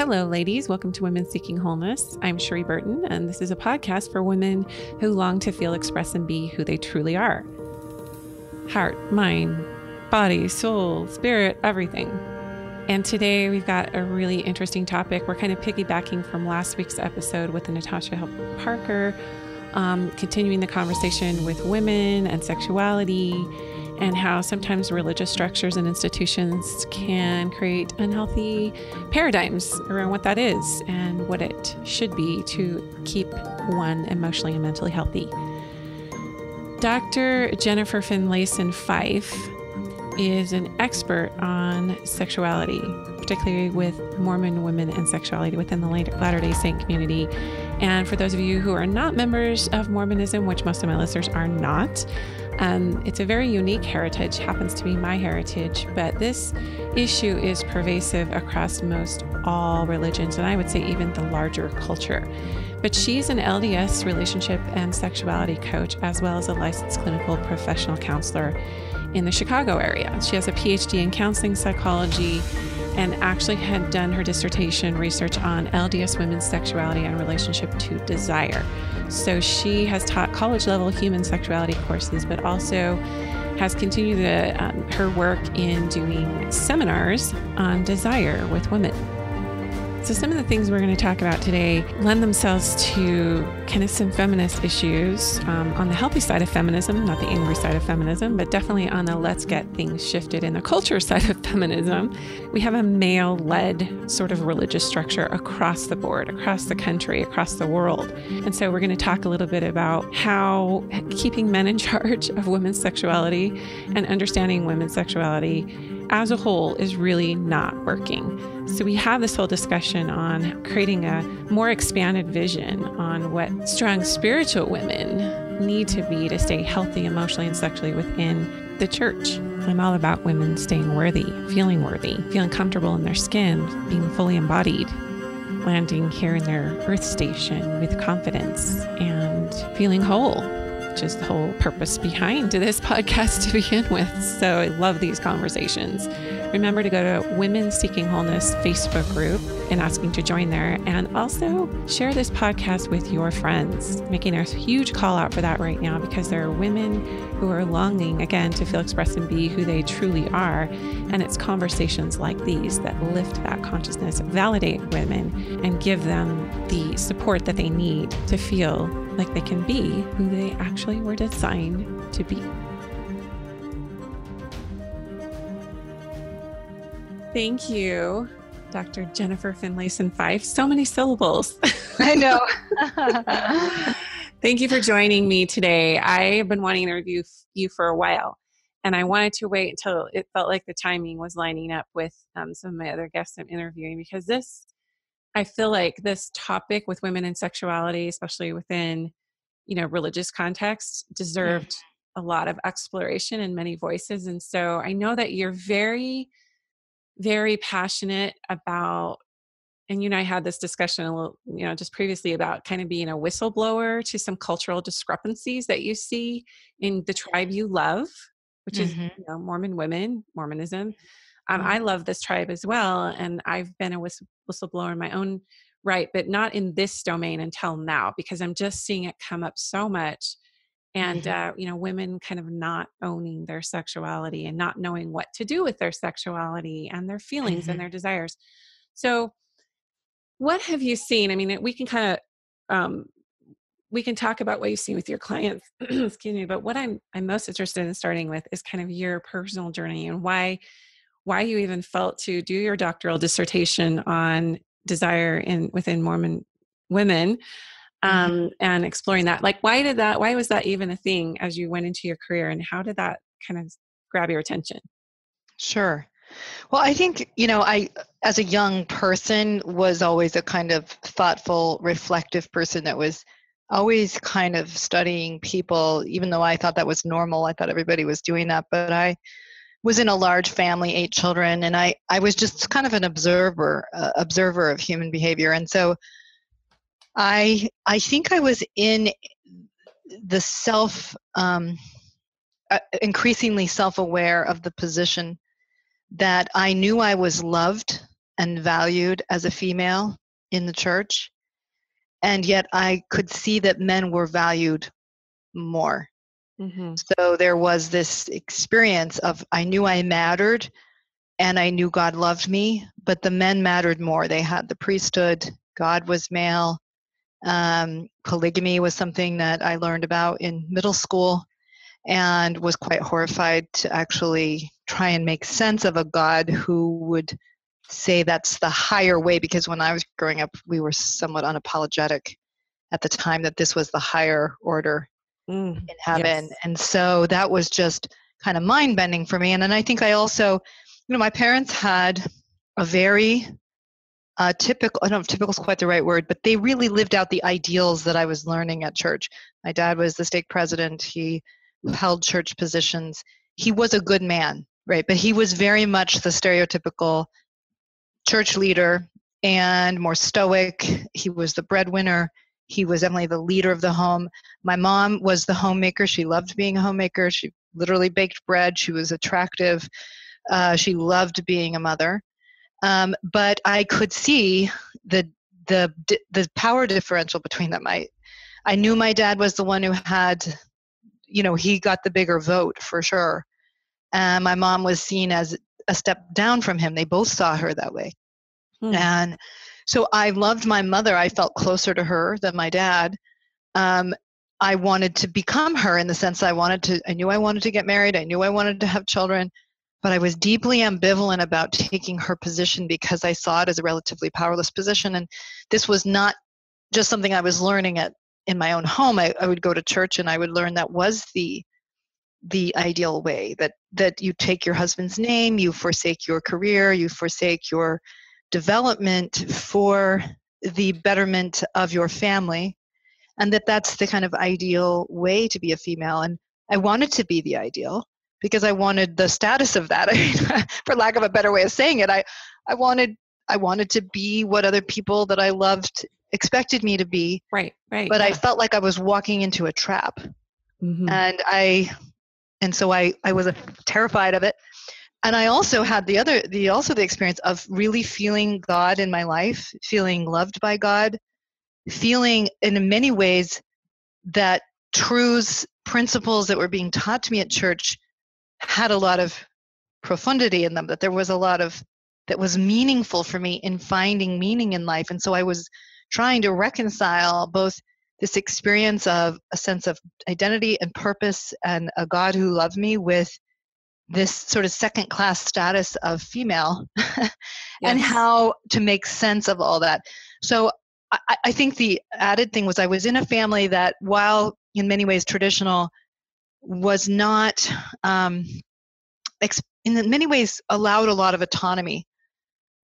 Hello, ladies. Welcome to Women Seeking Wholeness. I'm Cherie Burton, and this is a podcast for women who long to feel, express, and be who they truly are. Heart, mind, body, soul, spirit, everything. And today we've got a really interesting topic. We're kind of piggybacking from last week's episode with Natasha Parker, continuing the conversation with women and sexuality, and how sometimes religious structures and institutions can create unhealthy paradigms around what that is and what it should be to keep one emotionally and mentally healthy. Dr. Jennifer Finlayson Fife is an expert on sexuality, particularly with Mormon women and sexuality within the Latter-day Saint community. And for those of you who are not members of Mormonism, which most of my listeners are not, it's a very unique heritage, happens to be my heritage, but this issue is pervasive across most all religions, and I would say even the larger culture. But she's an LDS relationship and sexuality coach, as well as a licensed clinical professional counselor in the Chicago area. She has a PhD in counseling psychology and actually had done her dissertation research on LDS women's sexuality and relationship to desire. So she has taught college-level human sexuality courses, but also has continued her work in doing seminars on desire with women. So some of the things we're going to talk about today lend themselves to kind of some feminist issues on the healthy side of feminism, not the angry side of feminism, but definitely on the let's get things shifted in the culture side of feminism. We have a male-led sort of religious structure across the board, across the country, across the world. And so we're going to talk a little bit about how keeping men in charge of women's sexuality and understanding women's sexuality as a whole is really not working. So we have this whole discussion on creating a more expanded vision on what strong spiritual women need to be to stay healthy emotionally and sexually within the church. I'm all about women staying worthy, feeling comfortable in their skin, being fully embodied, landing here in their earth station with confidence and feeling whole, which is the whole purpose behind this podcast to begin with. So I love these conversations. Remember to go to Women Seeking Wholeness Facebook group and asking to join there. And also share this podcast with your friends, making a huge call out for that right now, because there are women who are longing, again, to feel, express, and be who they truly are. And it's conversations like these that lift that consciousness, validate women, and give them the support that they need to feel like they can be who they actually were designed to be. Thank you, Dr. Jennifer Finlayson Fife. So many syllables. I know. Thank you for joining me today. I've been wanting to interview you for a while, and I wanted to wait until it felt like the timing was lining up with some of my other guests I'm interviewing, because I feel like this topic with women and sexuality, especially within, religious context, deserved a lot of exploration and many voices. And so I know that you're very, very passionate about, and you and I had this discussion a little, just previously, about kind of being a whistleblower to some cultural discrepancies that you see in the tribe you love, which is Mormon women, Mormonism. I love this tribe as well, and I've been a whistleblower in my own right, but not in this domain until now, because I'm just seeing it come up so much. And, women kind of not owning their sexuality and not knowing what to do with their sexuality and their feelings and their desires. So what have you seen? I mean, we can kind of, we can talk about what you've seen with your clients, excuse me, but what I'm most interested in starting with is kind of your personal journey and why you even felt to do your doctoral dissertation on desire within Mormon women. And exploring that, like, why was that even a thing as you went into your career, and how did that kind of grab your attention? Sure. Well, I think, I, as a young person, was always a kind of thoughtful, reflective person that was always kind of studying people, even though I thought that was normal. I thought everybody was doing that, but I was in a large family, 8 children, and I was just kind of an observer of human behavior. And so I think I was in the increasingly self-aware of the position that I knew I was loved and valued as a female in the church. And yet I could see that men were valued more. Mm-hmm. So there was this experience of, I knew I mattered and I knew God loved me, but the men mattered more. They had the priesthood, God was male. Polygamy was something that I learned about in middle school and was quite horrified to actually try and make sense of a God who would say that's the higher way, because when I was growing up, we were somewhat unapologetic at the time that this was the higher order in heaven. Yes. And so that was just kind of mind bending for me. And then I think I also, my parents had a very typical, I don't know if typical is quite the right word, but they really lived out the ideals that I was learning at church. My dad was the stake president. He held church positions. He was a good man, right? But he was very much the stereotypical church leader and more stoic. He was the breadwinner. He was definitely the leader of the home. My mom was the homemaker. She loved being a homemaker. She literally baked bread. She was attractive. She loved being a mother. But I could see the power differential between them. I knew my dad was the one who had, he got the bigger vote for sure. And my mom was seen as a step down from him. They both saw her that way. And so I loved my mother. I felt closer to her than my dad. I wanted to become her in the sense I knew I wanted to get married. I knew I wanted to have children, but I was deeply ambivalent about taking her position because I saw it as a relatively powerless position. And this was not just something I was learning in my own home. I would go to church and I would learn that was the ideal way, that you take your husband's name, you forsake your career, you forsake your development for the betterment of your family, and that's the kind of ideal way to be a female. And I wanted to be the ideal because I wanted the status of that. I mean, for lack of a better way of saying it, I wanted to be what other people that I loved expected me to be. Right. But I felt like I was walking into a trap. Mm-hmm. And so I was terrified of it. And I also had the experience of really feeling God in my life, feeling loved by God, feeling in many ways that truths, principles that were being taught to me at church had a lot of profundity in them, that there was a lot of that was meaningful for me in finding meaning in life. And so I was trying to reconcile both this experience of a sense of identity and purpose and a God who loved me with this sort of second class status of female and how to make sense of all that. So I think the added thing was I was in a family that, while in many ways traditional, was not, in many ways allowed a lot of autonomy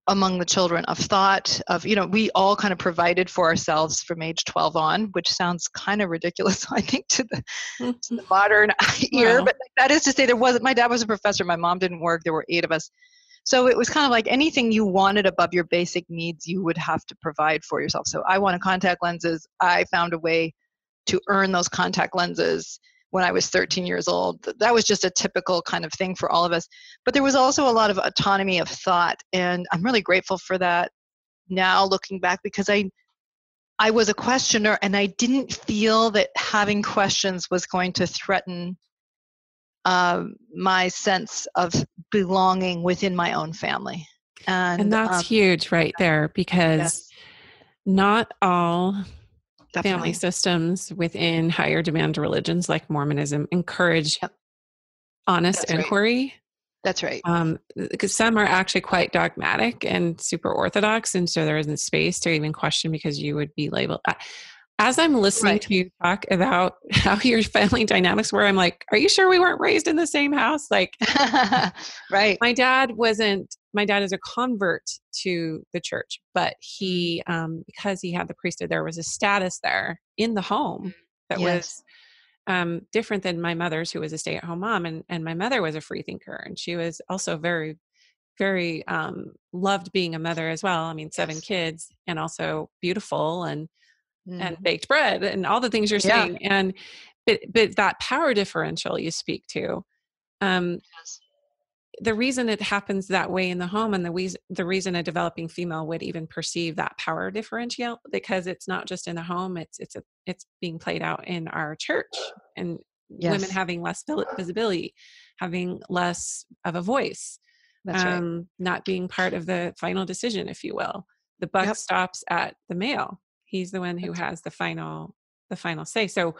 among the children of thought of, we all kind of provided for ourselves from age 12 on, which sounds kind of ridiculous, I think, to the modern ear. But that is to say, my dad was a professor. My mom didn't work. There were 8 of us. So it was kind of like anything you wanted above your basic needs, you would have to provide for yourself. So I wanted contact lenses. I found a way to earn those contact lenses when I was 13 years old. That was just a typical kind of thing for all of us. But there was also a lot of autonomy of thought. And I'm really grateful for that now, looking back, because I was a questioner and I didn't feel that having questions was going to threaten my sense of belonging within my own family. And that's huge right there, because not all family systems within higher demand religions like Mormonism encourage honest inquiry. That's right. Because some are actually quite dogmatic and super orthodox, and so there isn't space to even question because you would be labeled. As I'm listening to you talk about how your family dynamics were, I'm like, are you sure we weren't raised in the same house? Like, right. My dad is a convert to the church, but he, because he had the priesthood, there was a status there in the home that was different than my mother's, who was a stay-at-home mom. And my mother was a free thinker, and she was also very, very loved being a mother as well. I mean, 7 kids, and also beautiful and baked bread and all the things you're saying. And but that power differential you speak to, the reason it happens that way in the home, and the reason a developing female would even perceive that power differential, because it's not just in the home, it's being played out in our church, and women Yes, having less visibility, having less of a voice, that's right. not being part of the final decision, if you will. The buck Yep, stops at the male. He's the one who that's has the final say. So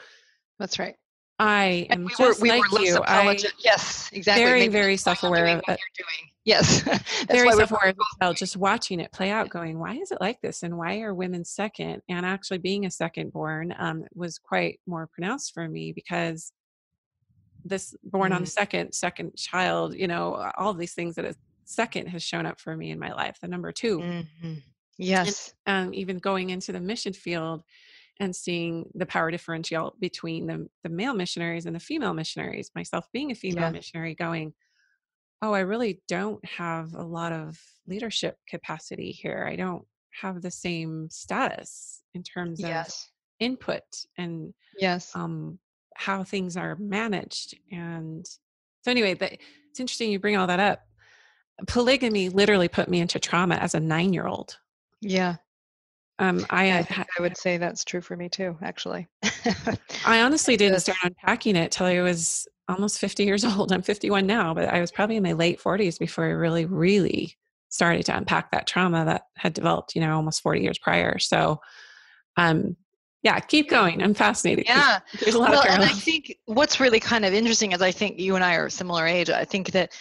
that's right. I And am we just were like less you. I apologetic. Yes, exactly. very, Maybe very that's why you're doing self-aware, what you're doing. Yes, that's very why we're self-aware as both. well, just watching it play out, going, why is it like this? And why are women second? And actually being a second born was quite more pronounced for me, because this born on the Mm, second child, all of these things that a second has shown up for me in my life, the number two. mhm. And Yes, even going into the mission field and seeing the power differential between the male missionaries and the female missionaries, myself being a female yeah, missionary, going, oh, I really don't have a lot of leadership capacity here. I don't have the same status in terms of yes, input and yes. um, how things are managed. And so, anyway, it's interesting you bring all that up. Polygamy literally put me into trauma as a 9-year-old. Yeah, I yeah. I had, think I would say that's true for me too, actually. I honestly It didn't start just, unpacking it till I was almost 50 years old. I'm 51 now, but I was probably in my late 40s before I really, really started to unpack that trauma that had developed, almost 40 years prior. So, um, yeah, keep going. I'm fascinated because yeah. there's a lot of Well, and I parallels. think what's really kind of interesting is I think you and I are similar age. I think that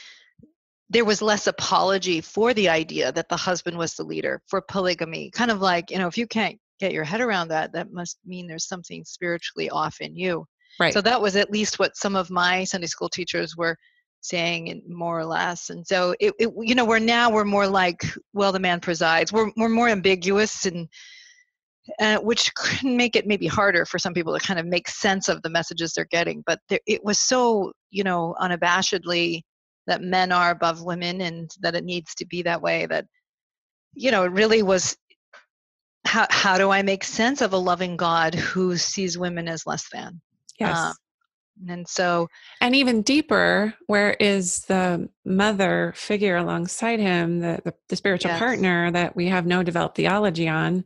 there was less apology for the idea that the husband was the leader for polygamy. Kind of like, if you can't get your head around that, that must mean there's something spiritually off in you. Right. So that was at least what some of my Sunday school teachers were saying, and more or less. And so we're more like, well, the man presides. We're more ambiguous, and which can make it maybe harder for some people to kind of make sense of the messages they're getting. But it was so, unabashedly that men are above women and that it needs to be that way, that, it really was, how do I make sense of a loving God who sees women as less than? Um, Yes. and so, And even deeper, where is the mother figure alongside him, the spiritual yes, partner that we have no developed theology on?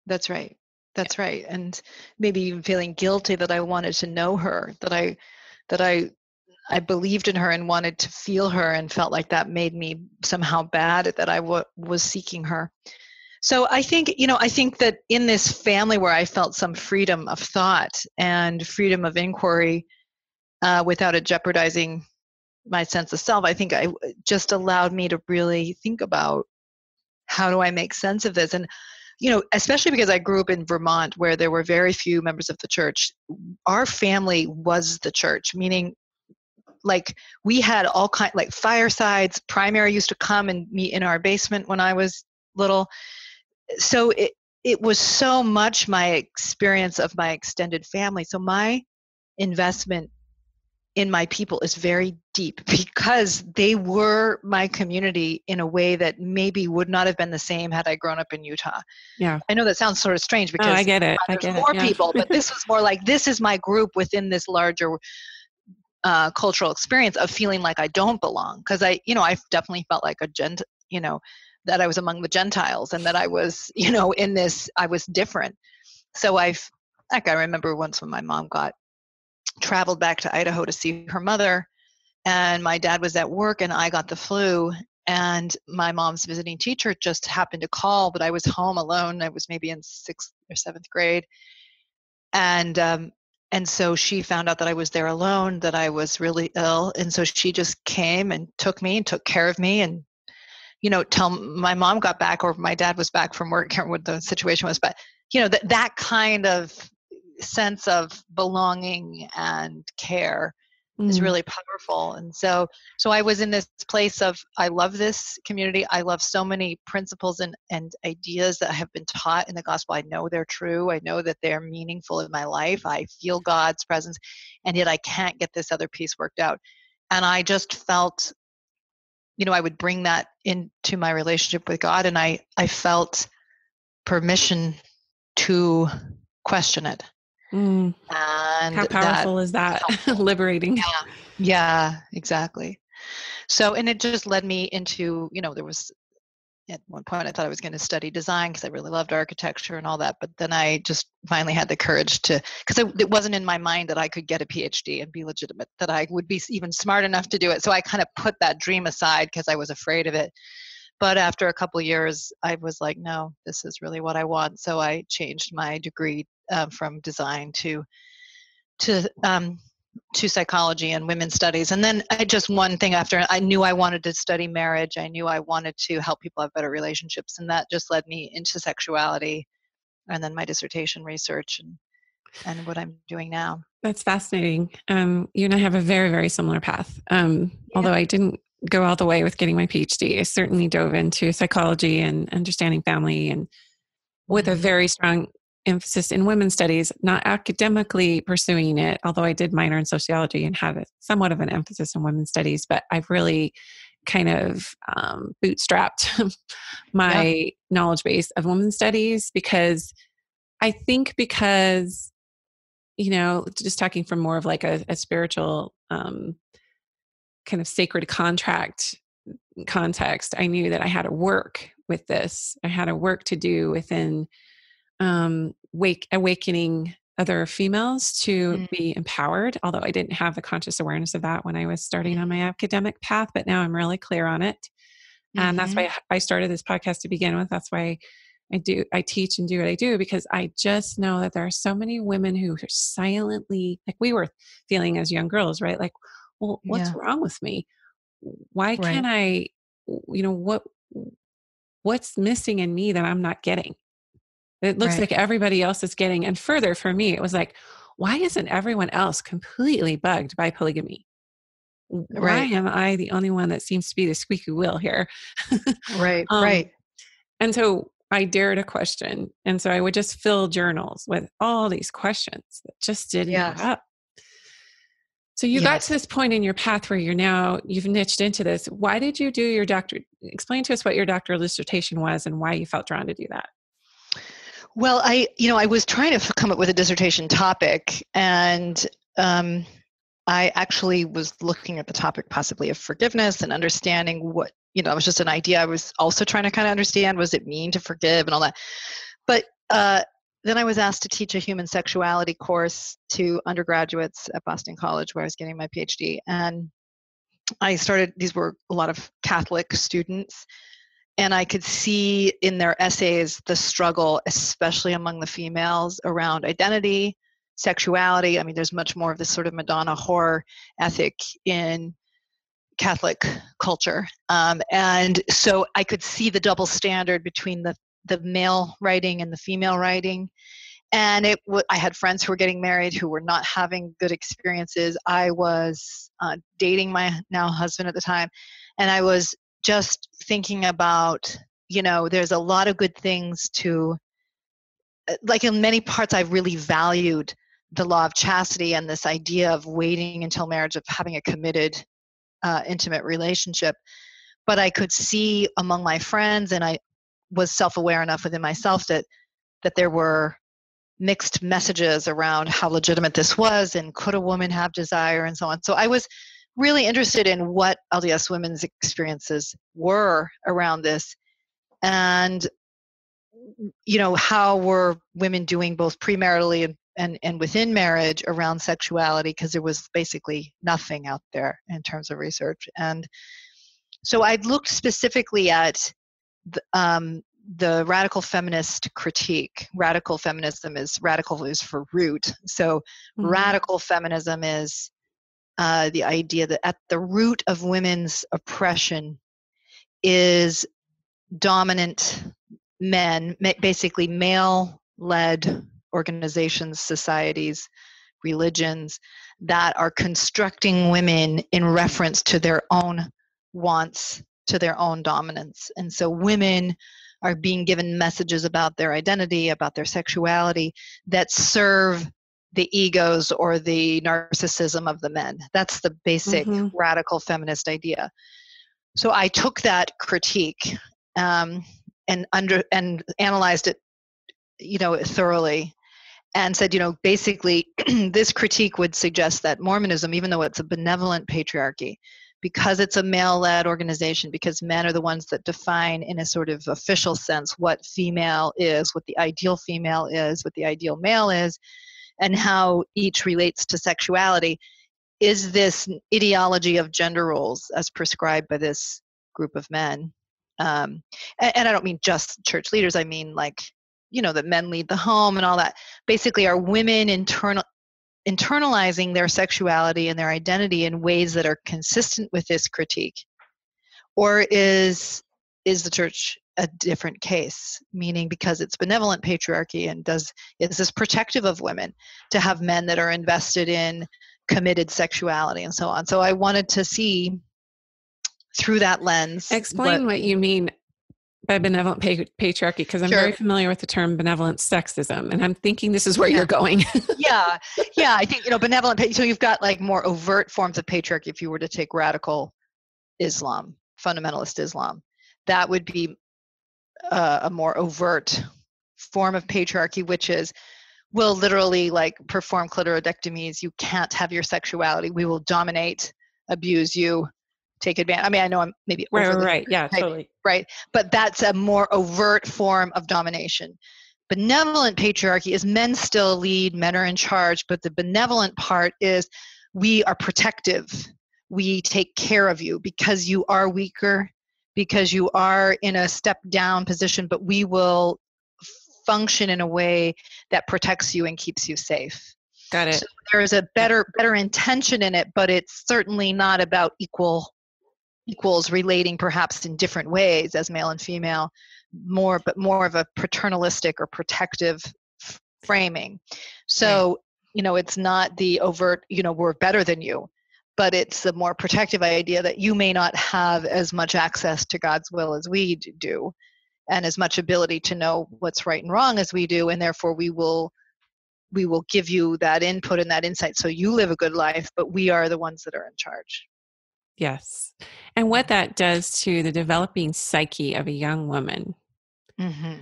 that's right. That's right. And maybe even feeling guilty that I wanted to know her, that I believed in her and wanted to feel her, and felt like that made me somehow bad that I was seeking her. So I think that in this family where I felt some freedom of thought and freedom of inquiry, without it jeopardizing my sense of self, I think I just allowed me to really think about, how do I make sense of this? And, especially because I grew up in Vermont where there were very few members of the church. Our family was the church, meaning, like, we had all kind, like, firesides. Primary used to come and meet in our basement when I was little. So it was so much my experience of my extended family. So my investment in my people is very deep because they were my community in a way that maybe would not have been the same had I grown up in Utah. Yeah. I know that sounds sort of strange Oh, I because get it. I there's get it. more Yeah. people, but this was more like, this is my group within this larger cultural experience of feeling like I don't belong, because I definitely felt like you know, that I was among the Gentiles, and that I was, in this, I was different. So I remember once when my mom traveled back to Idaho to see her mother, and my dad was at work and I got the flu, and my mom's visiting teacher just happened to call, but I was home alone. I was maybe in 6th or 7th grade. And so she found out that I was there alone, that I was really ill. And so she just came and took me and took care of me. And, till my mom got back, or my dad was back from work, I can't remember what the situation was, but, that kind of sense of belonging and care is Mm, really powerful. And so I was in this place of, I love this community. I love so many principles and ideas that have been taught in the gospel. I know they're true. I know that they're meaningful in my life. I feel God's presence, and yet I can't get this other piece worked out. And I just felt, I would bring that into my relationship with God, and I felt permission to question it. mm. And How that powerful is was that? helpful. Liberating. Yeah, exactly. So, and it just led me into, there was at one point I thought I was going to study design because I really loved architecture and all that. But then I just finally had the courage to, because it wasn't in my mind that I could get a PhD and be legitimate, that I would be even smart enough to do it. So I kind of put that dream aside because I was afraid of it. But after a couple of years, I was like, no, this is really what I want. So I changed my degree from design to psychology and women's studies. And then one thing after, I knew I wanted to study marriage. I knew I wanted to help people have better relationships. And that just led me into sexuality and then my dissertation research and what I'm doing now. That's fascinating. You and I have a very, very similar path. Although I didn't go all the way with getting my PhD, I certainly dove into psychology and understanding family, and with a very strong emphasis in women's studies, not academically pursuing it, although I did minor in sociology and had somewhat of an emphasis in women's studies, but I've really kind of bootstrapped my knowledge base of women's studies because, just talking from more of like a spiritual kind of sacred contract context, I knew that I had to work with this. I had to work to do within awakening other females to be empowered, although I didn't have the conscious awareness of that when I was starting on my academic path, but now I'm really clear on it. And that's why I started this podcast to begin with. That's why I teach and do what I do, because I just know that there are so many women who are silently, like we were feeling as young girls, right? Like, well, what's wrong with me? Why can't I, what's missing in me that I'm not getting? It looks like everybody else is getting. And further, for me, it was like, why isn't everyone else completely bugged by polygamy? Why am I the only one that seems to be the squeaky wheel here? Right. And so I dared a question. And so I would just fill journals with all these questions that just didn't add up. So you got to this point in your path where you've niched into this. Why did you do your doctorate? Explain to us what your doctoral dissertation was and why you felt drawn to do that. Well, I was trying to come up with a dissertation topic, and I actually was looking at the topic possibly of forgiveness and understanding what, it was just an idea. I was also trying to kind of understand, what does it mean to forgive and all that. But then I was asked to teach a human sexuality course to undergraduates at Boston College, where I was getting my PhD. And these were a lot of Catholic students, and I could see in their essays the struggle, especially among the females, around identity, sexuality. I mean, there's much more of this sort of Madonna whore ethic in Catholic culture. And so I could see the double standard between the male writing and the female writing. And I had friends who were getting married who were not having good experiences. I was dating my now husband at the time, and I was just thinking about, there's a lot of good things to, like in many parts, I really valued the law of chastity and this idea of waiting until marriage, of having a committed, intimate relationship. But I could see among my friends, and I was self-aware enough within myself that there were mixed messages around how legitimate this was, and could a woman have desire, and so on. So I was really interested in what LDS women's experiences were around this, and how were women doing both premaritally and within marriage around sexuality, because there was basically nothing out there in terms of research. And so I looked specifically at the radical feminist critique. Radical feminism is for root. So radical feminism is the idea that at the root of women's oppression is dominant men, basically male-led organizations, societies, religions, that are constructing women in reference to their own wants, to their own dominance. And so women are being given messages about their identity, about their sexuality, that serve the egos or the narcissism of the men. That's the basic radical feminist idea. So I took that critique and analyzed it, thoroughly, and said, basically, this critique would suggest that Mormonism, even though it's a benevolent patriarchy, because it's a male-led organization, because men are the ones that define in a sort of official sense what female is, what the ideal female is, what the ideal male is, and how each relates to sexuality, is this ideology of gender roles as prescribed by this group of men. And I don't mean just church leaders, I mean like, that men lead the home and all that. Basically, are women internalizing their sexuality and their identity in ways that are consistent with this critique? Or is the church a different case? Meaning, because it's benevolent patriarchy, and is this protective of women to have men that are invested in committed sexuality and so on? So I wanted to see through that lens. Explain what you mean by benevolent patriarchy, because I'm very familiar with the term benevolent sexism, and I'm thinking this is where you're going. Yeah. I think, benevolent, so you've got like more overt forms of patriarchy. If you were to take radical Islam, fundamentalist Islam, that would be a more overt form of patriarchy, which is, will literally like perform clitoridectomies. You can't have your sexuality. We will dominate, abuse you, take advantage. I mean, I know I'm maybe right. Yeah, totally. Right. But that's a more overt form of domination. Benevolent patriarchy is men still lead, men are in charge, but the benevolent part is we are protective. We take care of you because you are weaker, because you are in a step down position, but we will function in a way that protects you and keeps you safe. Got it. So there's a better intention in it, but it's certainly not about equals relating perhaps in different ways as male and female, but more of a paternalistic or protective framing. So, it's not the overt, we're better than you, but it's the more protective idea that you may not have as much access to God's will as we do, and as much ability to know what's right and wrong as we do, and therefore we will give you that input and that insight so you live a good life, but we are the ones that are in charge. Yes. And what that does to the developing psyche of a young woman. Mm-hmm.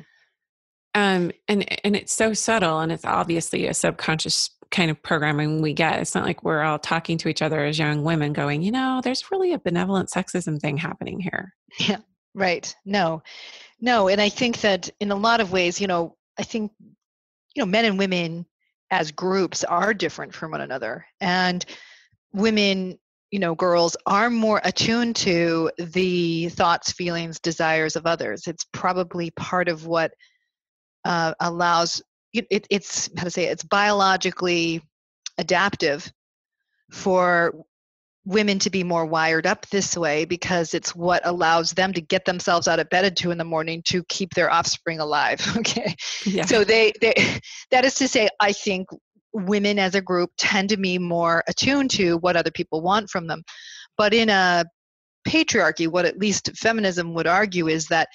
And it's so subtle, and it's obviously a subconscious kind of programming we get. It's not like we're all talking to each other as young women going, there's really a benevolent sexism thing happening here. Yeah, right. No. And I think that in a lot of ways, I think, men and women as groups are different from one another. And women, girls are more attuned to the thoughts, feelings, desires of others. It's probably part of what allows it's it's biologically adaptive for women to be more wired up this way, because it's what allows them to get themselves out of bed at 2 a.m. to keep their offspring alive. Okay. Yeah. So they that is to say, I think women as a group tend to be more attuned to what other people want from them. But in a patriarchy, what at least feminism would argue is that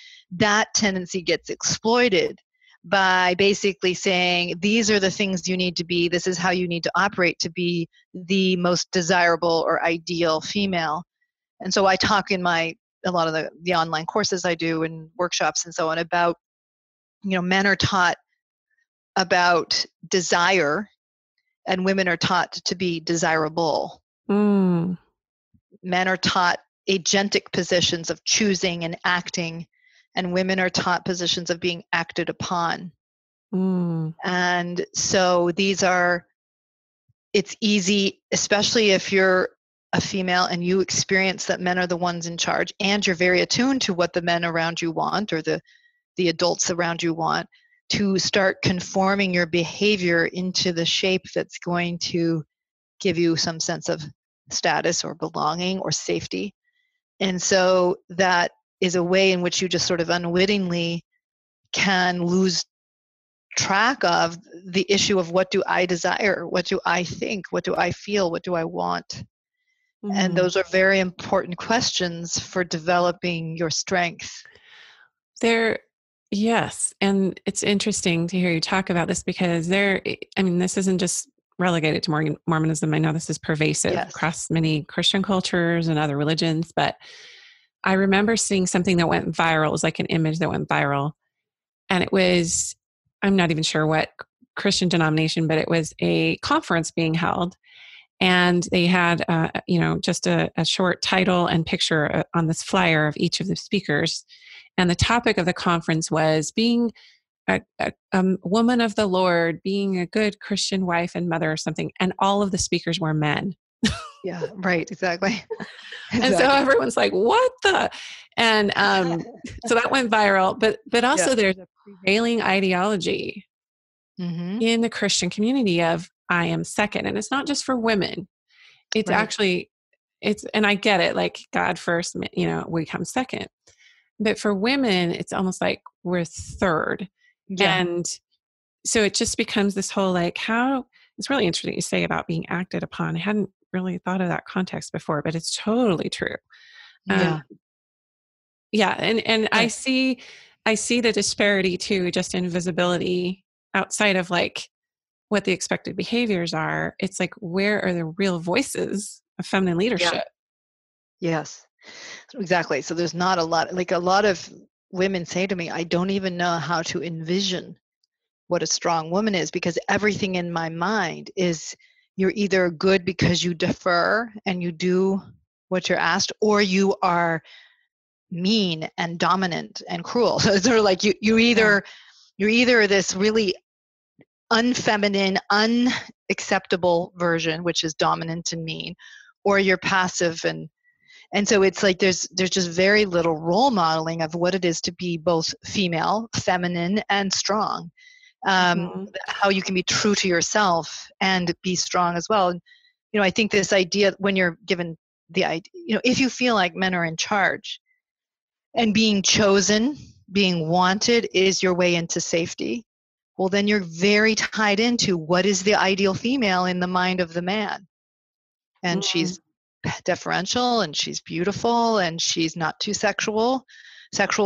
tendency gets exploited by basically saying, these are the things you need to be, this is how you need to operate to be the most desirable or ideal female. And so I talk in a lot of the online courses I do and workshops and so on about, men are taught about desire and women are taught to be desirable. Men are taught agentic positions of choosing and acting, and women are taught positions of being acted upon. And so it's easy, especially if you're a female and you experience that men are the ones in charge, and you're very attuned to what the men around you want, or the adults around you want, to start conforming your behavior into the shape that's going to give you some sense of status or belonging or safety. And so that is a way in which you just sort of unwittingly can lose track of the issue of, what do I desire? What do I think? What do I feel? What do I want? And those are very important questions for developing your strength. Yes. And it's interesting to hear you talk about this, because this isn't just relegated to Mormonism. I know this is pervasive across many Christian cultures and other religions, but I remember seeing something that went viral. It was like an image that went viral. And it was, I'm not even sure what Christian denomination, but it was a conference being held. And they had, just a short title and picture on this flyer of each of the speakers. And the topic of the conference was being a woman of the Lord, being a good Christian wife and mother or something. And all of the speakers were men. Yeah, right, exactly. And so Exactly. everyone's like, what the? And so that went viral. But also Yeah. there's a prevailing ideology Mm-hmm. in the Christian community of I am second. And it's not just for women. It's Right. actually, and I get it, like God first, we come second. But for women, it's almost like we're third. Yeah. And so it just becomes this whole it's really interesting you say about being acted upon. I hadn't really thought of that context before, but it's totally true. Um, Yeah. yeah. And Yeah. I see the disparity too, just in visibility outside of like what the expected behaviors are. It's like, where are the real voices of feminine Yeah. leadership? Yes. Exactly. So there's not a lot of women say to me, I don't even know how to envision what a strong woman is, because everything in my mind is you're either good because you defer and you do what you're asked, or you are mean and dominant and cruel. So it's sort of like you're Yeah. either this really unfeminine, unacceptable version, which is dominant and mean, or you're passive and so it's like there's just very little role modeling of what it is to be both female, feminine, and strong. Mhm. How you can be true to yourself and be strong as well. And, I think this idea when you're given the idea, if you feel like men are in charge and being chosen, being wanted is your way into safety, well, then you're very tied into what is the ideal female in the mind of the man. And Mhm. she's deferential and she's beautiful and she's not too sexual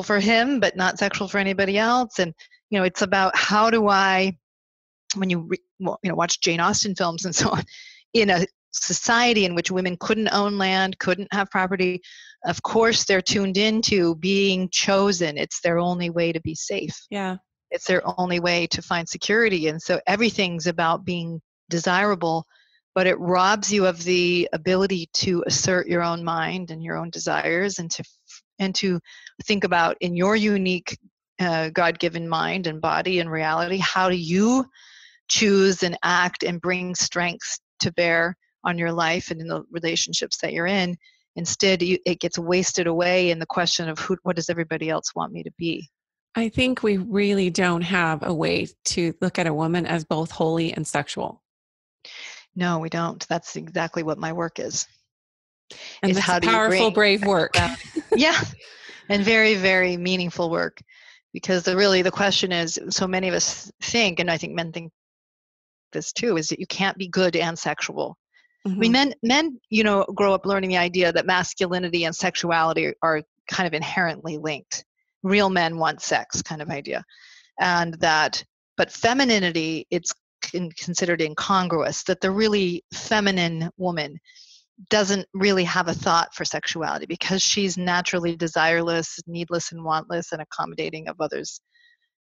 for him, but not sexual for anybody else. And, it's about how do I, when you watch Jane Austen films and so on, in a society in which women couldn't own land, couldn't have property, of course they're tuned into being chosen. It's their only way to be safe. Yeah. It's their only way to find security. And so everything's about being desirable, but it robs you of the ability to assert your own mind and your own desires and to think about in your unique God-given mind and body and reality, how do you choose and act and bring strengths to bear on your life and in the relationships that you're in. Instead, it gets wasted away in the question of what does everybody else want me to be? I think we really don't have a way to look at a woman as both holy and sexual. No, we don't. That's exactly what my work And is that's how do you powerful, bring brave work. sexuality? Yeah, and very, very meaningful work. Because the question is, so many of us think, and I think men think this too, is that you can't be good and sexual. I mean, Mhm. men, grow up learning the idea that masculinity and sexuality are kind of inherently linked. Real men want sex, kind of idea, and but femininity, it's considered incongruous. That the really feminine woman doesn't really have a thought for sexuality because she's naturally desireless, needless, and wantless, and accommodating of others'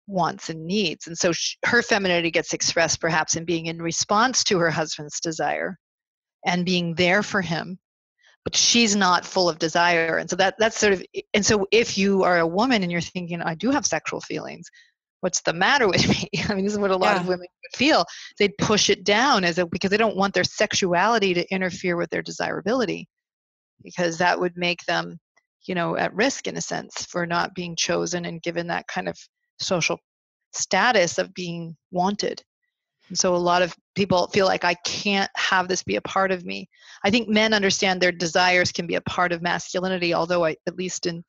wants and needs. And so her femininity gets expressed perhaps in being in response to her husband's desire and being there for him, but she's not full of desire. And so that's sort of, and so if you are a woman and you're thinking, I do have sexual feelings, what's the matter with me? I mean, this is what a lot of Yeah. women would feel. They'd push it down because they don't want their sexuality to interfere with their desirability, because that would make them, at risk in a sense for not being chosen and given that kind of social status of being wanted. And so a lot of people feel like I can't have this be a part of me. I think men understand their desires can be a part of masculinity, although at least in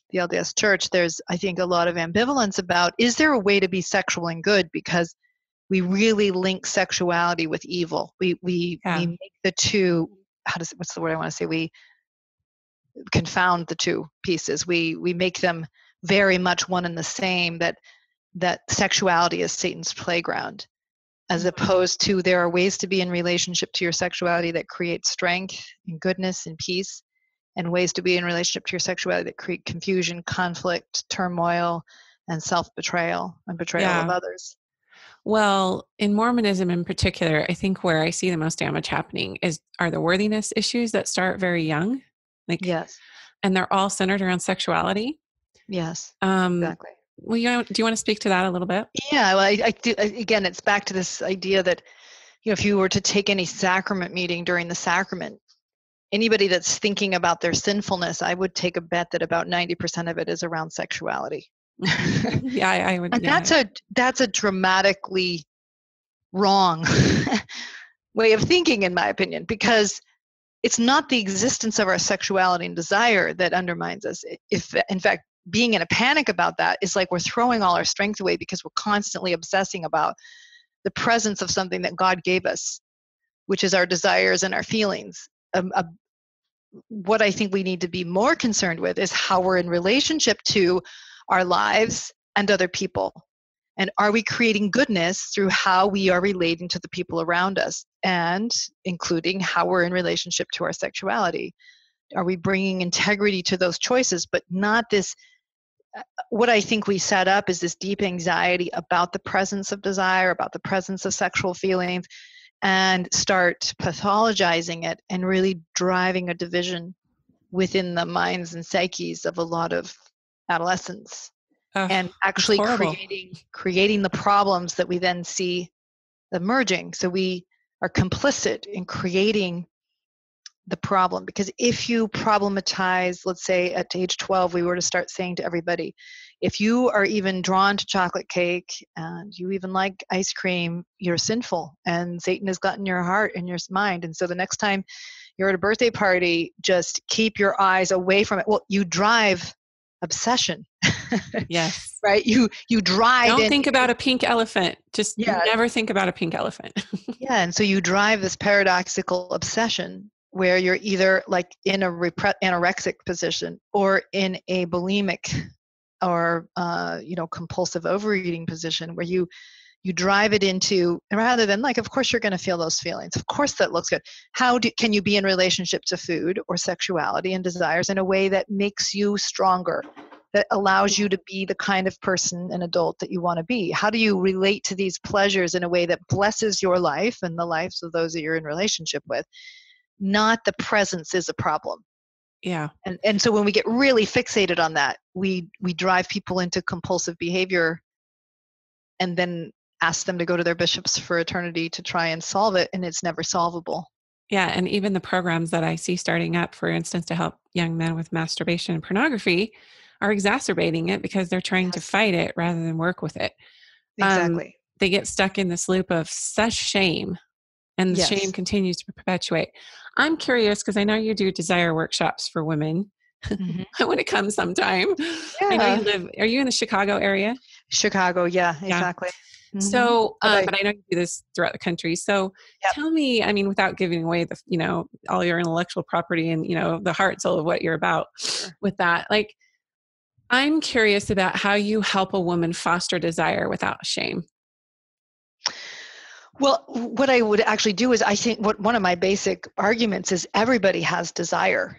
the LDS church, there's, I think, a lot of ambivalence about, is there a way to be sexual and good? Because we really link sexuality with evil. We Yeah. make the two, what's the word I want to say? We confound the two pieces. We make them very much one and the same, that sexuality is Satan's playground, as opposed to there are ways to be in relationship to your sexuality that create strength and goodness and peace, and ways to be in relationship to your sexuality that create confusion, conflict, turmoil, and self-betrayal and betrayal of Yeah. others. Well, in Mormonism in particular, I think where I see the most damage happening are the worthiness issues that start very young, like, Yes. and they're all centered around sexuality. Yes. Um, Exactly. well, do you want to speak to that a little bit? Yeah. Well, I do. Again, it's back to this idea that, if you were to take any sacrament meeting during the sacrament, anybody that's thinking about their sinfulness, I would take a bet that about 90% of it is around sexuality. Mhm. Yeah, I would. And Yeah, that's a dramatically wrong way of thinking, in my opinion, because it's not the existence of our sexuality and desire that undermines us. If, in fact, being in a panic about that is like we're throwing all our strength away because we're constantly obsessing about the presence of something that God gave us, which is our desires and our feelings. What I think we need to be more concerned with is how we're in relationship to our lives and other people. And are we creating goodness through how we are relating to the people around us, and including how we're in relationship to our sexuality? Are we bringing integrity to those choices, but not this? What I think we set up is this deep anxiety about the presence of desire, about the presence of sexual feelings, and start pathologizing it and really driving a division within the minds and psyches of a lot of adolescents, and it's actually horrible. creating the problems that we then see emerging. So we are complicit in creating the problem, because if you problematize, let's say at age 12 we were to start saying to everybody, if you are even drawn to chocolate cake and you even like ice cream, you're sinful and Satan has gotten your heart and your mind, and so the next time you're at a birthday party, just keep your eyes away from it. Well, you drive obsession. Yes. Right? You drive Don't in. think about a pink elephant. Just Yeah. never think about a pink elephant. Yeah, and so you drive this paradoxical obsession where you're either like in a anorexic position or in a bulimic or compulsive overeating position, where you drive it into, rather than, like, of course you're going to feel those feelings, of course that looks good. Can you be in relationship to food or sexuality and desires in a way that makes you stronger, that allows you to be the kind of person and adult that you want to be? How do you relate to these pleasures in a way that blesses your life and the lives of those that you're in relationship with? Not the presence is a problem. Yeah. And so when we get really fixated on that, we drive people into compulsive behavior and then ask them to go to their bishops for eternity to try and solve it, and it's never solvable. Yeah. And even the programs that I see starting up, for instance, to help young men with masturbation and pornography are exacerbating it because they're trying to Yes, fight it rather than work with it. Um, exactly. they get stuck in this loop of such shame, and the shame Yes. continues to perpetuate. I'm curious because I know you do desire workshops for women. Hmm. I want to come sometime. I know you Yeah. are you in the Chicago area? Chicago. Yeah, Yeah. exactly. Hmm. So, But but I know you do this throughout the country. So yep. tell me, I mean, without giving away all your intellectual property and, the heart and soul of what you're about Sure. with that, like, I'm curious about how you help a woman foster desire without shame. Well, what I would actually do is, I think one of my basic arguments is everybody has desire.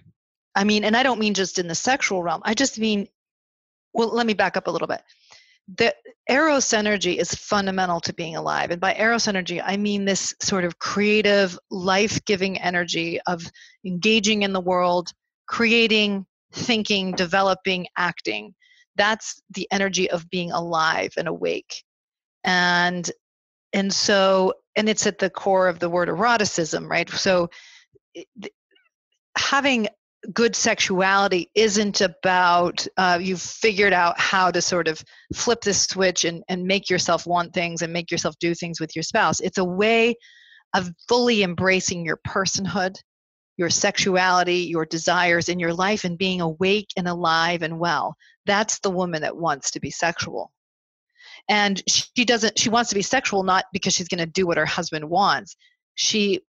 I mean, and I don't mean just in the sexual realm. I just mean, well, let me back up a little bit. The eros energy is fundamental to being alive. And by eros energy, I mean this sort of creative, life-giving energy of engaging in the world, creating, thinking, developing, acting. That's the energy of being alive and awake. And it's at the core of the word eroticism, right? So having good sexuality isn't about you've figured out how to sort of flip this switch and make yourself want things and make yourself do things with your spouse. It's a way of fully embracing your personhood, your sexuality, your desires in your life, and being awake and alive and well. That's the woman that wants to be sexual. And she wants to be sexual not because she's going to do what her husband wants. She's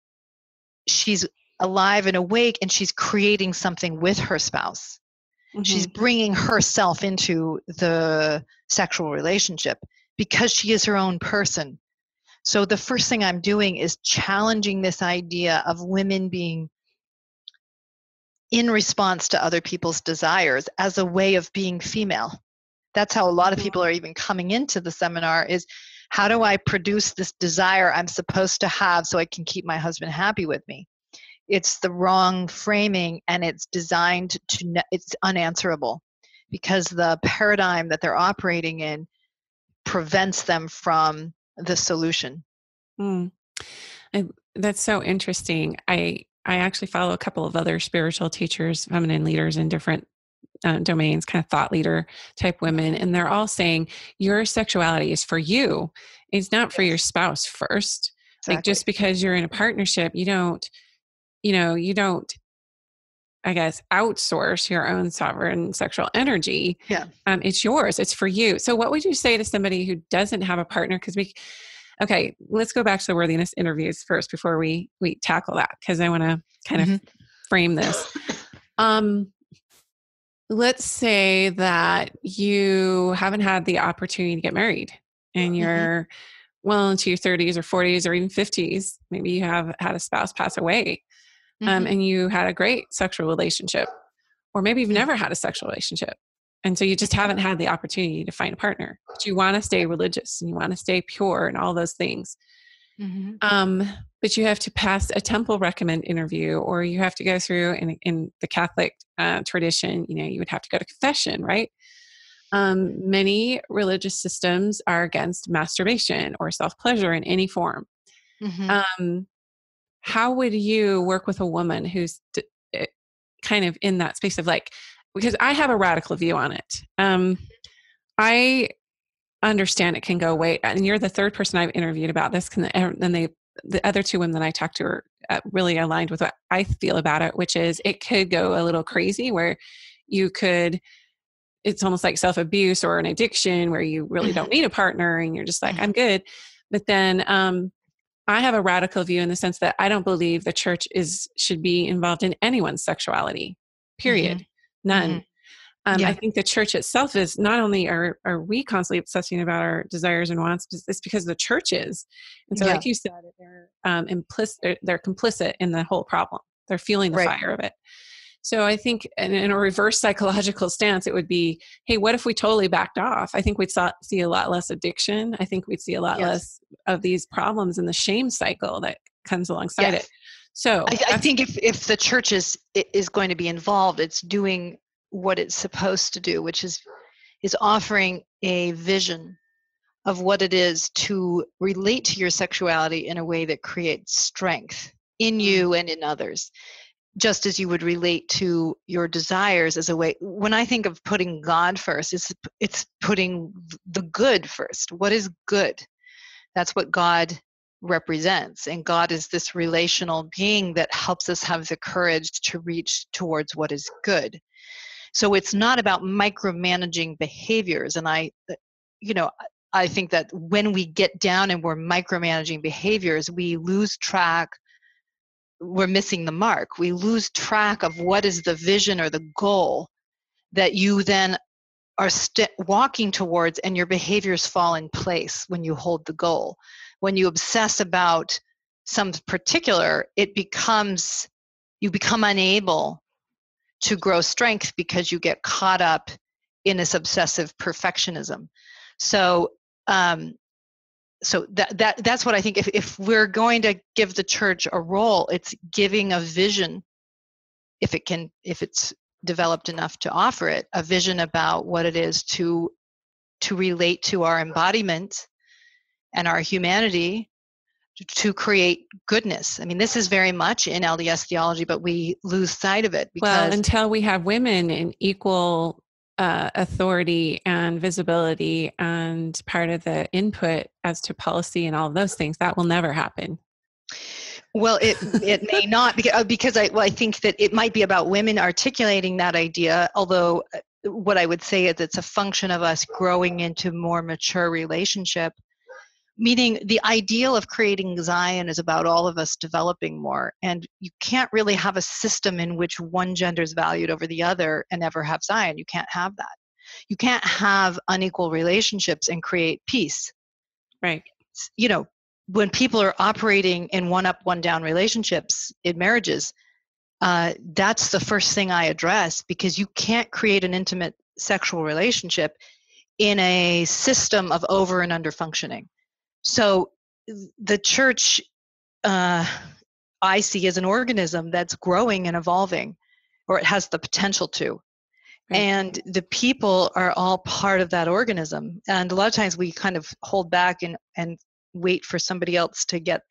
alive and awake, and she's creating something with her spouse. She's Mm-hmm. bringing herself into the sexual relationship because she is her own person. So the first thing I'm doing is challenging this idea of women being in response to other people's desires as a way of being female. That's how a lot of people are even coming into the seminar, is How do I produce this desire I'm supposed to have so I can keep my husband happy with me? It's the wrong framing, and it's designed to, it's unanswerable because the paradigm that they're operating in prevents them from the solution. Mm. That's so interesting. I actually follow a couple of other spiritual teachers, feminine leaders in different domains, kind of thought leader type women, and they're all saying your sexuality is for you. It's not for your spouse first. Like Exactly. just because you're in a partnership, you don't, I guess, outsource your own sovereign sexual energy. Yeah. It's yours. It's for you. So what would you say to somebody who doesn't have a partner? Okay, let's go back to the worthiness interviews first before we tackle that, because I want to kind of frame this. Let's say that you haven't had the opportunity to get married and you're well into your 30s or 40s or even 50s. Maybe you have had a spouse pass away, and you had a great sexual relationship, or maybe you've never had a sexual relationship. And so you just haven't had the opportunity to find a partner, but you want to stay religious and you want to stay pure and all those things. But you have to pass a temple recommend interview, or you have to go through in the Catholic tradition, you would have to go to confession, right? Many religious systems are against masturbation or self-pleasure in any form. How would you work with a woman who's kind of in that space of like, because I have a radical view on it. I understand it can go away. And you're the third person I've interviewed about this. And the other two women that I talked to are really aligned with what I feel about it, which is it could go a little crazy where it's almost like self-abuse or an addiction where you really don't need a partner and you're just like, I'm good. But then I have a radical view in the sense that I don't believe the church should be involved in anyone's sexuality, period. None. I think the church itself is not only are we constantly obsessing about our desires and wants, it's because the church is. And so like you said, they're complicit in the whole problem. They're feeling the fire of it. So I think in a reverse psychological stance, it would be, hey, what if we totally backed off? I think we'd see a lot less addiction. I think we'd see a lot less of these problems and the shame cycle that comes alongside it. So I think if the church is going to be involved, it's doing what it's supposed to do, which is offering a vision of what it is to relate to your sexuality in a way that creates strength in you and in others, just as you would relate to your desires as a way. When I think of putting God first, it's putting the good first. What is good? That's what God represents. And God is this relational being that helps us have the courage to reach towards what is good. So it's not about micromanaging behaviors. And I think that when we get down and we're micromanaging behaviors, we lose track. We're missing the mark. We lose track of what is the vision or the goal that you then are walking towards, and your behaviors fall in place when you hold the goal. When you obsess about some particular, you become unable to grow strength because you get caught up in this obsessive perfectionism. So that's what I think. If we're going to give the church a role, it's giving a vision, if it's developed enough to offer it, a vision about what it is to relate to our embodiment and our humanity, to create goodness. I mean, this is very much in LDS theology, but we lose sight of it because until we have women in equal authority and visibility and part of the input as to policy and all of those things, that will never happen. Well, it may not, because I think that it might be about women articulating that idea, although what I would say is it's a function of us growing into more mature relationship. Meaning the ideal of creating Zion is about all of us developing more. And you can't really have a system in which one gender is valued over the other and never have Zion. You can't have that. You can't have unequal relationships and create peace. Right. When people are operating in one up, one down relationships in marriages, that's the first thing I address, because you can't create an intimate sexual relationship in a system of over and under functioning. So the church, I see as an organism that's growing and evolving, or it has the potential to. Right. And the people are all part of that organism. And a lot of times we kind of hold back and wait for somebody else to get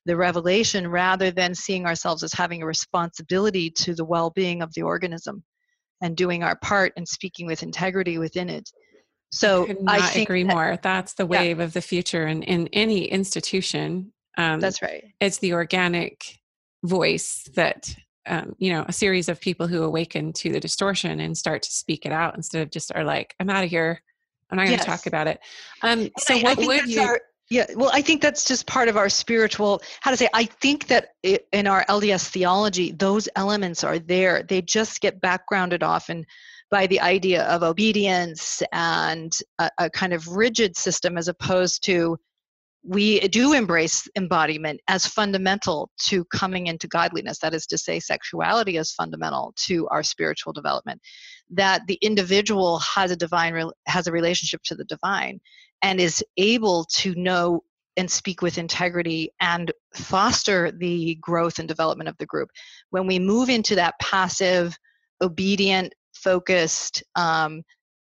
the revelation rather than seeing ourselves as having a responsibility to the well-being of the organism and doing our part and speaking with integrity within it. I So could I not think agree that, more. That's the yeah, wave of the future. And in any institution, that's right. it's the organic voice that, a series of people who awaken to the distortion and start to speak it out instead of just are like, I'm out of here. I'm not going to talk Yes. about it. So I what think would that's you, our, yeah, well, I think that's just part of our spiritual, how to say, I think that in our LDS theology, those elements are there. They just get backgrounded often by the idea of obedience and a kind of rigid system, as opposed to, we do embrace embodiment as fundamental to coming into godliness. That is to say, sexuality is fundamental to our spiritual development. That the individual has a relationship to the divine, and is able to know and speak with integrity and foster the growth and development of the group. When we move into that passive, obedient, focused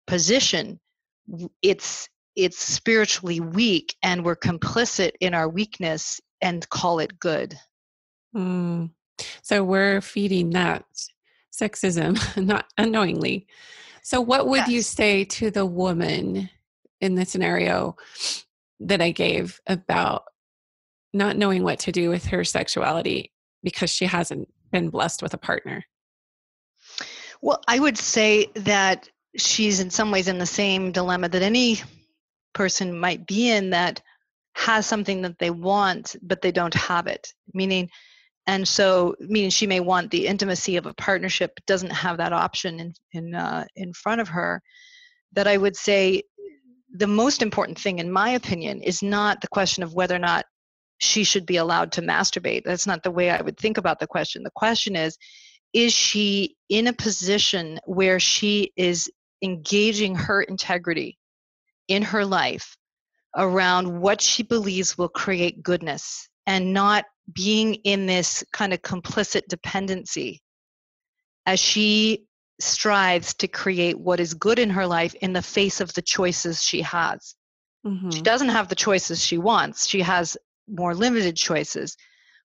position, it's spiritually weak, and we're complicit in our weakness and call it good. mm, so we're feeding that sexism, not unknowingly. So what would you Yes. say to the woman in the scenario that I gave about not knowing what to do with her sexuality because she hasn't been blessed with a partner? Well, I would say that she's in some ways in the same dilemma that any person might be in, that has something that they want but they don't have it, meaning, and so meaning she may want the intimacy of a partnership but doesn't have that option in front of her. That I would say the most important thing, in my opinion, is not the question of whether or not she should be allowed to masturbate. That's not the way I would think about the question. The question is she in a position where she is engaging her integrity in her life around what she believes will create goodness, and not being in this kind of complicit dependency as she strives to create what is good in her life in the face of the choices she has. She Mm-hmm. doesn't have the choices she wants. She has more limited choices.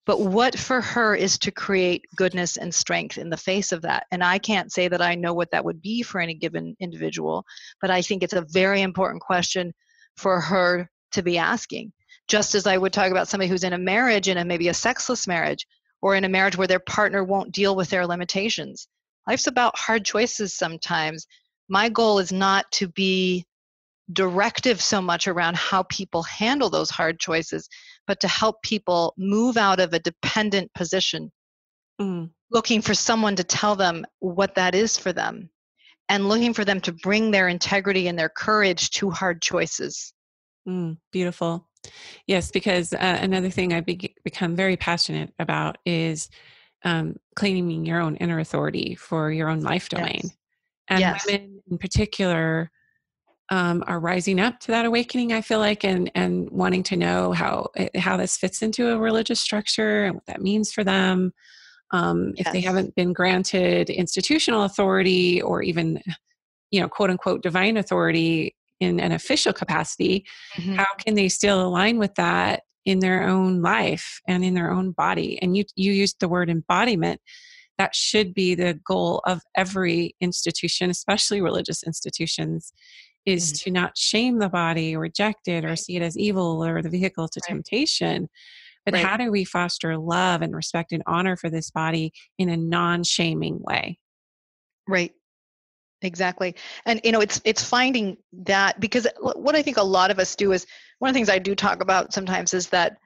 But what for her is to create goodness and strength in the face of that? And I can't say that I know what that would be for any given individual, but I think it's a very important question for her to be asking. Just as I would talk about somebody who's in a marriage, in a maybe a sexless marriage, or in a marriage where their partner won't deal with their limitations. Life's about hard choices sometimes. My goal is not to be directive so much around how people handle those hard choices, but to help people move out of a dependent position, Mm, looking for someone to tell them what that is for them, and looking for them to bring their integrity and their courage to hard choices. beautiful. Yes, because another thing I've become very passionate about is claiming your own inner authority for your own life domain. Yes. And Yes. women in particular are rising up to that awakening, I feel like, and wanting to know how this fits into a religious structure and what that means for them. If they Yes. haven't been granted institutional authority or even, quote unquote, divine authority in an official capacity, Hmm. how can they still align with that in their own life and in their own body? And you used the word embodiment. That should be the goal of every institution, especially religious institutions, is Hmm. to not shame the body or reject it or Right. see it as evil or the vehicle to Right. temptation. But Right. how do we foster love and respect and honor for this body in a non-shaming way? Right. Exactly. And it's finding that, because what I think a lot of us do is, one of the things I do talk about sometimes is that,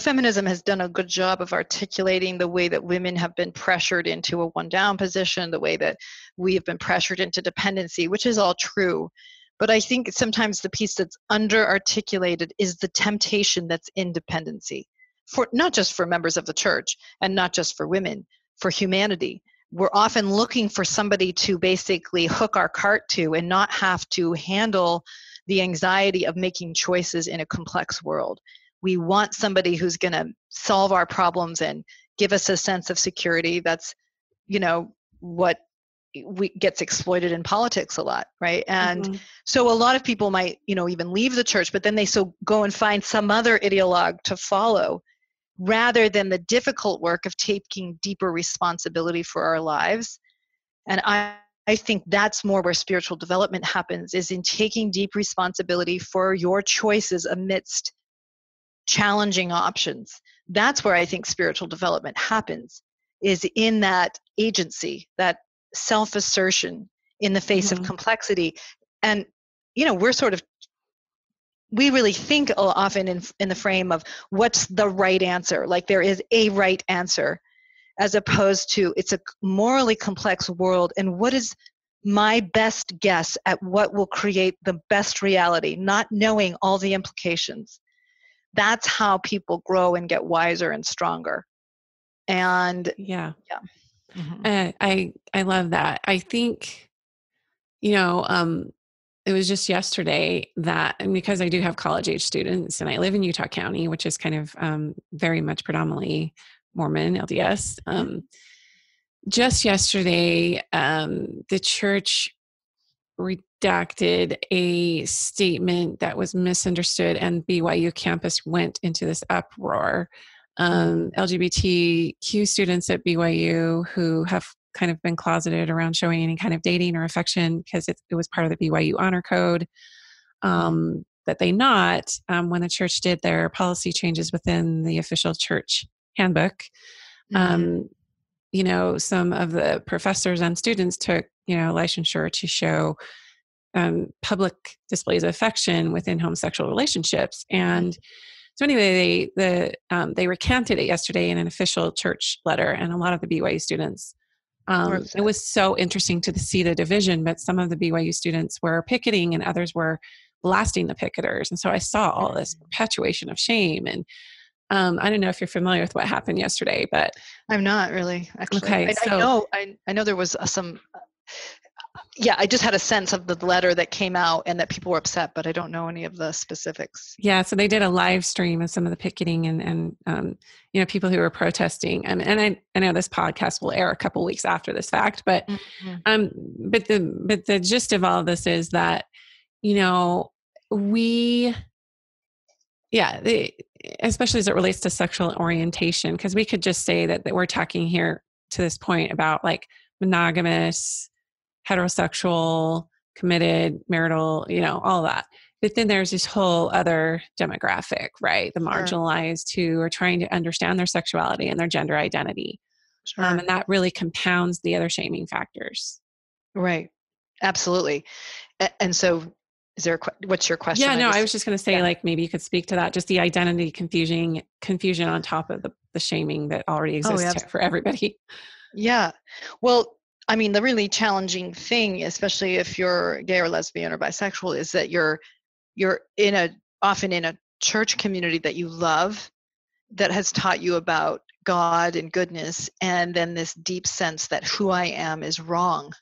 feminism has done a good job of articulating the way that women have been pressured into a one down position, the way that we have been pressured into dependency, which is all true. But I think sometimes the piece that's under articulated is the temptation that's in dependency, for not just for members of the church and not just for women, for humanity. We're often looking for somebody to basically hook our cart to and not have to handle the anxiety of making choices in a complex world. We want somebody who's going to solve our problems and give us a sense of security. That's, what gets exploited in politics a lot, right? And so a lot of people might, even leave the church, but then they go and find some other ideologue to follow, rather than the difficult work of taking deeper responsibility for our lives. And I think that's more where spiritual development happens, is in taking deep responsibility for your choices amidst challenging options. That's where I think spiritual development happens, is in that agency, that self-assertion in the face of complexity. And, we really think often in the frame of what's the right answer, like there is a right answer, as opposed to it's a morally complex world, and what is my best guess at what will create the best reality, not knowing all the implications. That's how people grow and get wiser and stronger. And yeah. Mm-hmm. I love that. I think, it was just yesterday that, and because I do have college age students and I live in Utah County, which is kind of very much predominantly Mormon LDS. Just yesterday, the church redacted a statement that was misunderstood, and BYU campus went into this uproar. LGBTQ students at BYU who have kind of been closeted around showing any kind of dating or affection because it was part of the BYU honor code, that they not, when the church did their policy changes within the official church handbook. Some of the professors and students took, licensure to show public displays of affection within homosexual relationships. And so anyway, they recanted it yesterday in an official church letter, and a lot of the BYU students, it was so interesting to see the division, but some of the BYU students were picketing and others were blasting the picketers. And so I saw all this perpetuation of shame. And I don't know if you're familiar with what happened yesterday, but I'm not really, actually. Okay, I know there was some. Yeah, I just had a sense of the letter that came out and that people were upset, but I don't know any of the specifics. Yeah, so they did a live stream of some of the picketing and people who were protesting. And I know this podcast will air a couple weeks after this fact, but the gist of all of this is that especially as it relates to sexual orientation, because we could just say that we're talking here to this point about like monogamous, heterosexual, committed, marital, all that. But then there's this whole other demographic, right? The marginalized who are trying to understand their sexuality and their gender identity. And that really compounds the other shaming factors. Right. Absolutely. And so what's your question? Yeah, no, I was just going to say, like, maybe you could speak to that, just the identity confusion on top of the shaming that already exists for everybody. Yeah. Well, I mean, the really challenging thing, especially if you're gay or lesbian or bisexual, is that you're often in a church community that you love, that has taught you about God and goodness, and then this deep sense that who I am is wrong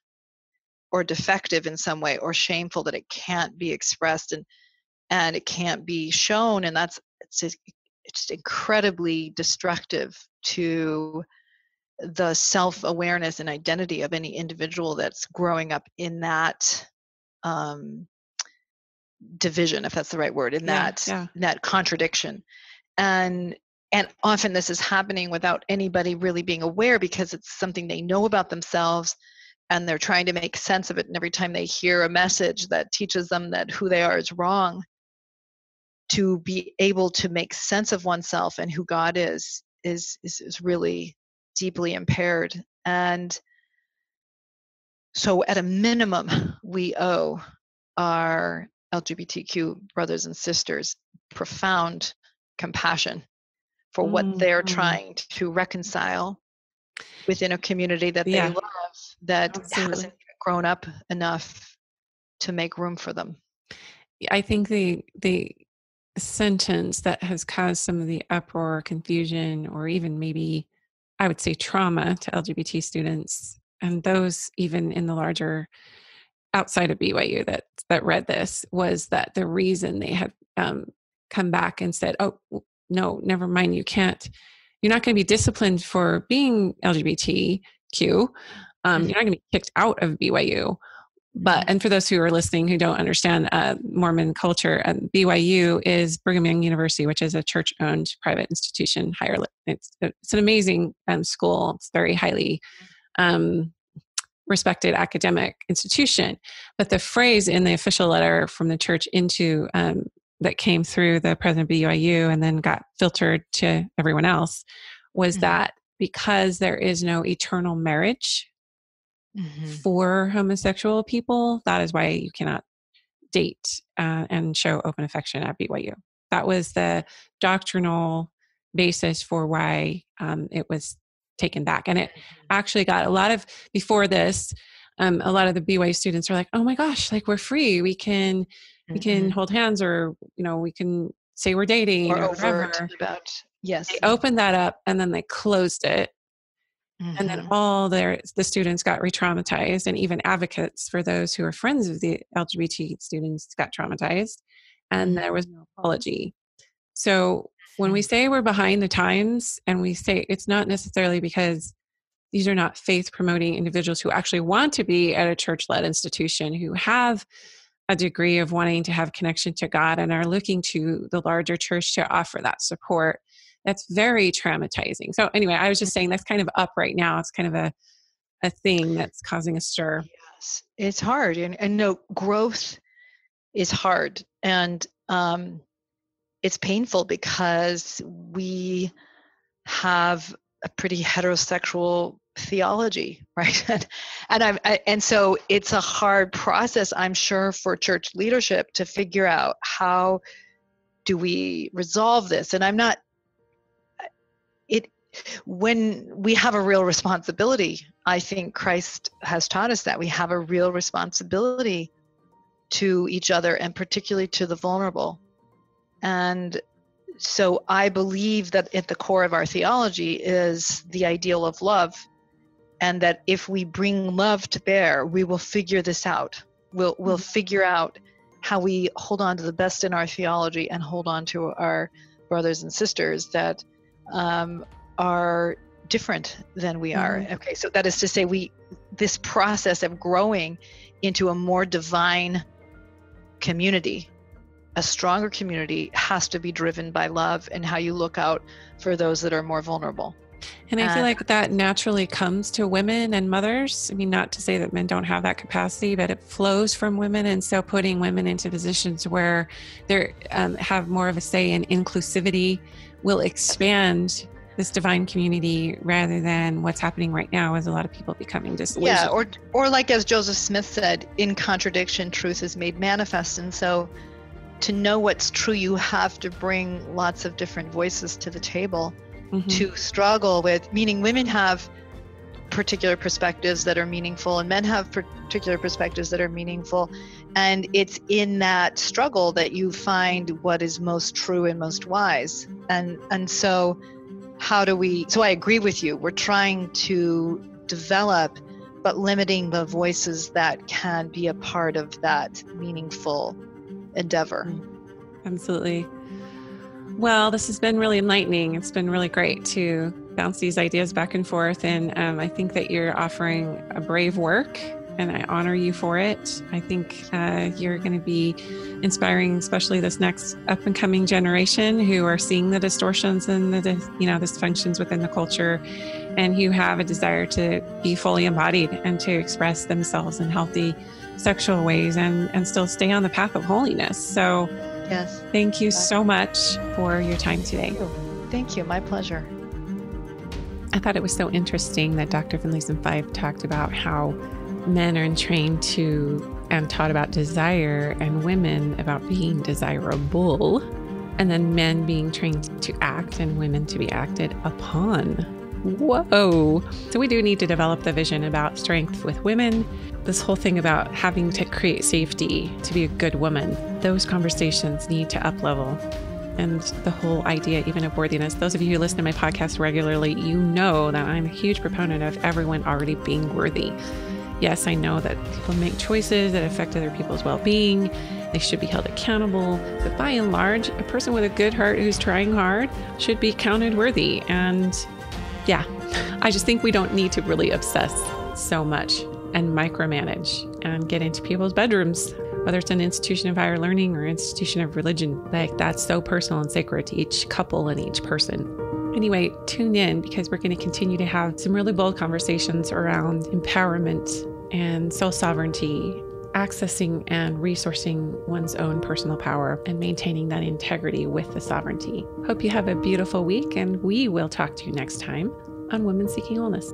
or defective in some way or shameful, that it can't be expressed and it can't be shown. And it's incredibly destructive to the self-awareness and identity of any individual that's growing up in that division, if that's the right word, in that contradiction. And often this is happening without anybody really being aware, because it's something they know about themselves and they're trying to make sense of it. And every time they hear a message that teaches them that who they are is wrong, to be able to make sense of oneself and who God is really deeply impaired. And so at a minimum, we owe our LGBTQ brothers and sisters profound compassion for what they're trying to reconcile within a community that they love, that hasn't grown up enough to make room for them. I think the sentence that has caused some of the uproar, confusion, or even maybe I would say trauma to LGBT students, and those even in the larger outside of BYU that read this was that the reason they had come back and said, oh, no, never mind, you're not going to be disciplined for being LGBTQ. You're not going to be kicked out of BYU. But, and for those who are listening who don't understand Mormon culture, BYU is Brigham Young University, which is a church-owned private institution. It's an amazing school. It's very highly respected academic institution. But the phrase in the official letter from the church into that came through the president of BYU and then got filtered to everyone else was that because there is no eternal marriage for homosexual people, that is why you cannot date and show open affection at BYU. That was the doctrinal basis for why it was taken back. And it actually got before this, a lot of the BYU students are like, oh my gosh, like we're free. We can hold hands, or, we can say we're dating or whatever. Yes. They opened that up and then they closed it. And then all the students got re-traumatized, and even advocates for those who are friends of the LGBT students got traumatized, and there was no apology. So when we say we're behind the times, and we say it's not necessarily because these are not faith-promoting individuals who actually want to be at a church-led institution, who have a degree of wanting to have connection to God and are looking to the larger church to offer that support. That's very traumatizing. So anyway, I was just saying that's kind of up right now. It's kind of a thing that's causing a stir. Yes, it's hard. And no, growth is hard. And it's painful because we have a pretty heterosexual theology, right? And so it's a hard process, I'm sure, for church leadership to figure out how do we resolve this. And when we have a real responsibility, I think Christ has taught us that we have a real responsibility to each other, and particularly to the vulnerable. And so I believe that at the core of our theology is the ideal of love, and that if we bring love to bear, we will figure this out. We'll figure out how we hold on to the best in our theology and hold on to our brothers and sisters that are different than we are. Okay, so that is to say, this process of growing into a more divine community, a stronger community, has to be driven by love and how you look out for those that are more vulnerable. And I feel like that naturally comes to women and mothers. I mean, not to say that men don't have that capacity, but it flows from women. And so putting women into positions where they have more of a say in inclusivity will expand this divine community, rather than what's happening right now with a lot of people becoming disillusioned. Yeah, or like as Joseph Smith said, in contradiction, truth is made manifest. And so to know what's true, you have to bring lots of different voices to the table to struggle with, meaning women have particular perspectives that are meaningful, and men have particular perspectives that are meaningful. And it's in that struggle that you find what is most true and most wise. And so so I agree with you. We're trying to develop, but limiting the voices that can be a part of that meaningful endeavor. Absolutely. Well, this has been really enlightening. It's been really great to bounce these ideas back and forth. And I think that you're offering a brave work, and I honor you for it. I think you're going to be inspiring, especially this next up and coming generation who are seeing the distortions and the dysfunctions within the culture, and who have a desire to be fully embodied and to express themselves in healthy sexual ways and still stay on the path of holiness. So yes, thank you so much for your time today. Thank you. My pleasure. I thought it was so interesting that Dr. Finlayson Fife talked about how men are trained to and taught about desire, and women about being desirable, and then men being trained to act and women to be acted upon. Whoa. So we do need to develop the vision about strength with women. This whole thing about having to create safety to be a good woman, those conversations need to up level. And the whole idea even of worthiness. Those of you who listen to my podcast regularly, you know that I'm a huge proponent of everyone already being worthy. Yes, I know that people make choices that affect other people's well-being. They should be held accountable. But by and large, a person with a good heart who's trying hard should be counted worthy. And yeah, I just think we don't need to really obsess so much and micromanage and get into people's bedrooms, whether it's an institution of higher learning or institution of religion. Like, that's so personal and sacred to each couple and each person. Anyway, tune in because we're going to continue to have some really bold conversations around empowerment and self-sovereignty, accessing and resourcing one's own personal power, and maintaining that integrity with the sovereignty. Hope you have a beautiful week, and we will talk to you next time on Women Seeking Wholeness.